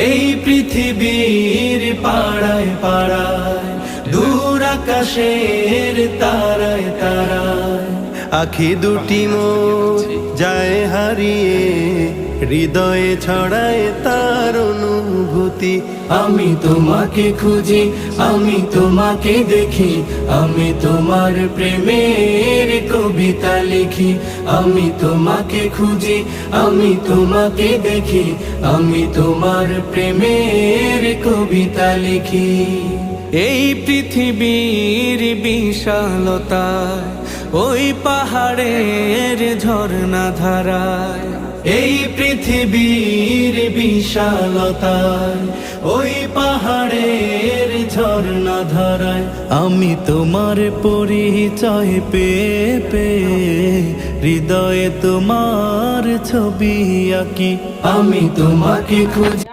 এই পৃথিবীর পাড়ায় পাড়ায়, দূর আকাশের তারায় তারায়, আখি দুটি মোর যায় হারিয়ে, হৃদয়ে ছড়ায় তার অনুভূতি। আমি তোমাকে খুঁজি, আমি তোমাকে দেখি, আমি তোমার প্রেমের কবিতা লিখি। আমি তোমাকে খুঁজি, আমি তোমাকে দেখি, আমি তোমার প্রেমের কবিতা লিখি। এই পৃথিবীর বিশালতায়, ওই পাহাড়ের ঝর্ণা ধারায়, এই পৃথিবীর বিশালতায়, ওই পাহাড়ের ঝর্ণা ধারায়, আমি তোমার পরিচয় পেয়ে পেয়ে, হৃদয়ে তোমার ছবি আঁকি। আমি তোমাকে খুঁজি।